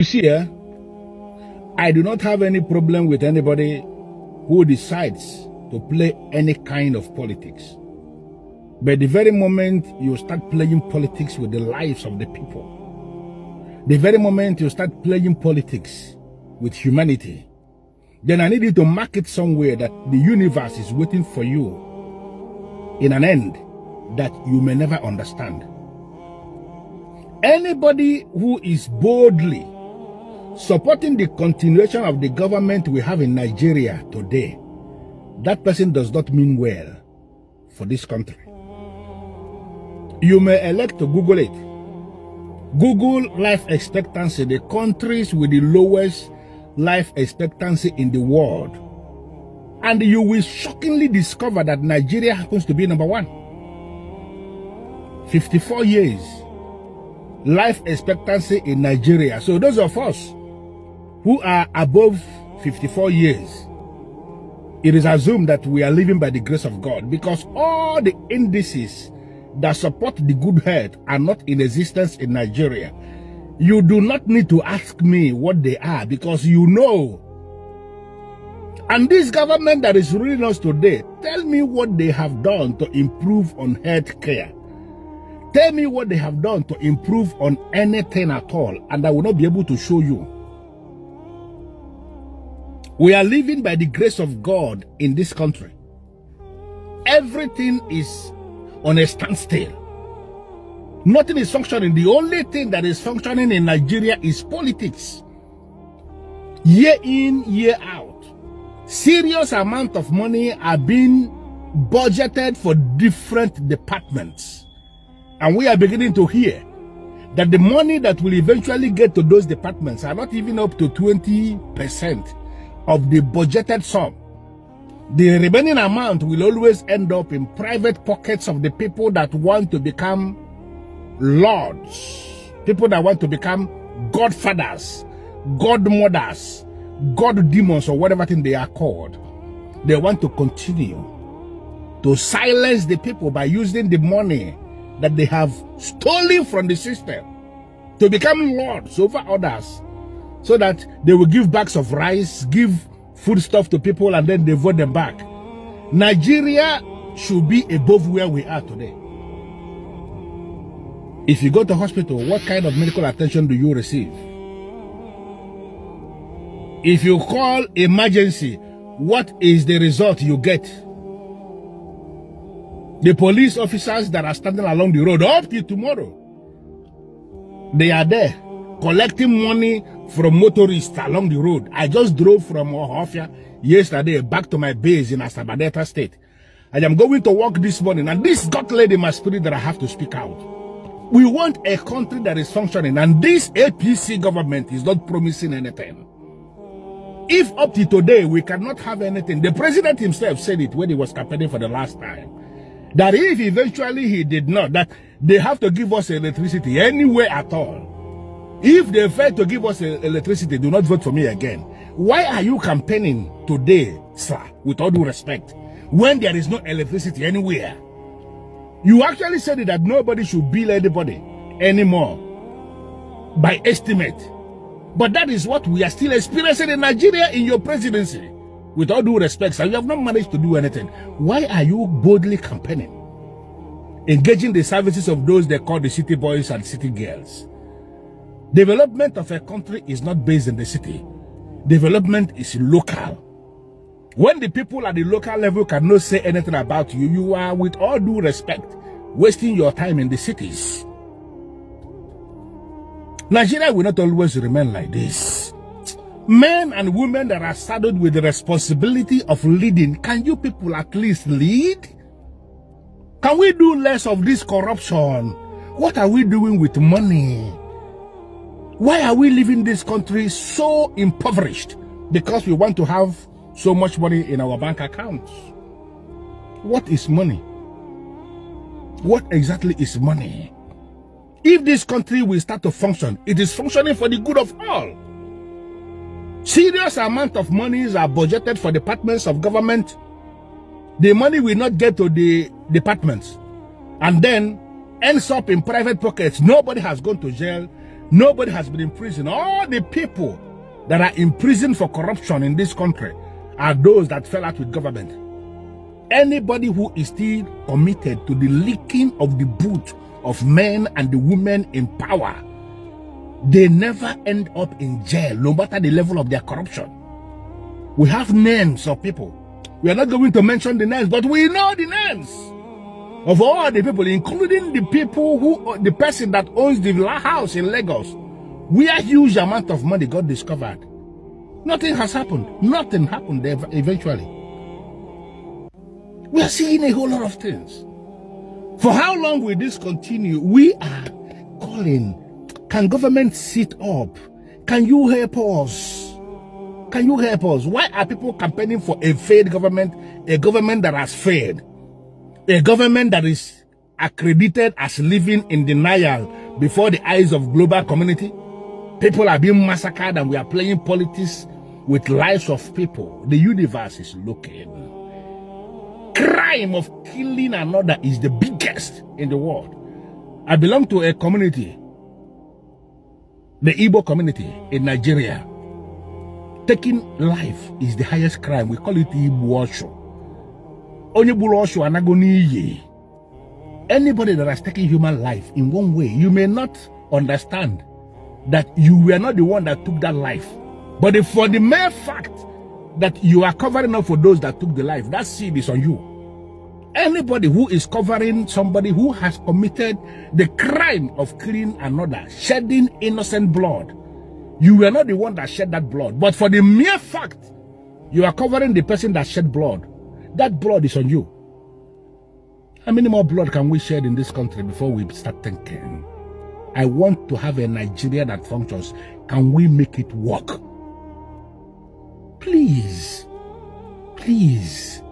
You see, I do not have any problem with anybody who decides to play any kind of politics. But the very moment you start playing politics with the lives of the people, the very moment you start playing politics with humanity, then I need you to mark it somewhere that the universe is waiting for you in an end that you may never understand. Anybody who is boldly supporting the continuation of the government we have in Nigeria today, that person does not mean well for this country. You may elect to Google it. Google life expectancy, the countries with the lowest life expectancy in the world. And you will shockingly discover that Nigeria happens to be number one. 54 years life expectancy in Nigeria. So those of us who are above 54 years, it is assumed that we are living by the grace of God, because all the indices that support the good health are not in existence in Nigeria. You do not need to ask me what they are, because you know. And this government that is ruling us today, tell me what they have done to improve on health care. Tell me what they have done to improve on anything at all, and I will not be able to show you. We are living by the grace of God in this country. Everything is on a standstill. Nothing is functioning. The only thing that is functioning in Nigeria is politics. Year in, year out, serious amount of money are being budgeted for different departments. And we are beginning to hear that the money that will eventually get to those departments are not even up to 20% of the budgeted sum. The remaining amount will always end up in private pockets of the people that want to become lords, people that want to become godfathers, godmothers, god demons, or whatever thing they are called. They want to continue to silence the people by using the money that they have stolen from the system to become lords over others, so that they will give bags of rice, give food stuff to people, and then they vote them back. Nigeria should be above where we are today. If you go to hospital, what kind of medical attention do you receive? If you call emergency, what is the result you get? The police officers that are standing along the road up till tomorrow, they are there collecting money from motorists along the road. I just drove from Ohofia yesterday back to my base in Asabadeta State. I am going to work this morning, and this got laid in my spirit that I have to speak out. We want a country that is functioning, and this APC government is not promising anything. If up to today we cannot have anything, the president himself said it when he was campaigning for the last time, that if eventually he did not, that they have to give us electricity anywhere at all. If they fail to give us electricity, do not vote for me again. Why are you campaigning today, sir, with all due respect, when there is no electricity anywhere? You actually said that nobody should bill anybody anymore by estimate. But that is what we are still experiencing in Nigeria in your presidency. With all due respect, sir, you have not managed to do anything. Why are you boldly campaigning, engaging the services of those they call the city boys and city girls? Development of a country is not based in the city. Development is local. When the people at the local level cannot say anything about you, you are, with all due respect, wasting your time in the cities. Nigeria will not always remain like this. Men and women that are saddled with the responsibility of leading, can you people at least lead? Can we do less of this corruption? What are we doing with money? Why are we leaving this country so impoverished? Because we want to have so much money in our bank accounts. What is money? What exactly is money? If this country will start to function, it is functioning for the good of all. Serious amount of monies are budgeted for departments of government. The money will not get to the departments and then ends up in private pockets. Nobody has gone to jail. Nobody has been in prison. All the people that are in prison for corruption in this country are those that fell out with government. Anybody who is still committed to the leaking of the boot of men and the women in power, they never end up in jail, no matter the level of their corruption. We have names of people. We are not going to mention the names, but we know the names of all the people, including the people who, the person that owns the house in Lagos, where a huge amount of money got discovered. Nothing has happened. Nothing happened there eventually. We are seeing a whole lot of things. For how long will this continue? We are calling. Can government sit up? Can you help us? Can you help us? Why are people campaigning for a failed government, a government that has failed, a government that is accredited as living in denial before the eyes of global community? People are being massacred and we are playing politics with lives of people. The universe is looking. Crime of killing another is the biggest in the world. I belong to a community, the Igbo community in Nigeria. Taking life is the highest crime. We call it Igbo Osho. Anybody that has taken human life in one way, you may not understand that you were not the one that took that life. But for the mere fact that you are covering up for those that took the life, that seed is on you. Anybody who is covering somebody who has committed the crime of killing another, shedding innocent blood, you were not the one that shed that blood. But for the mere fact you are covering the person that shed blood, that blood is on you. How many more blood can we shed in this country before we start thinking? I want to have a Nigeria that functions. Can we make it work? Please, please.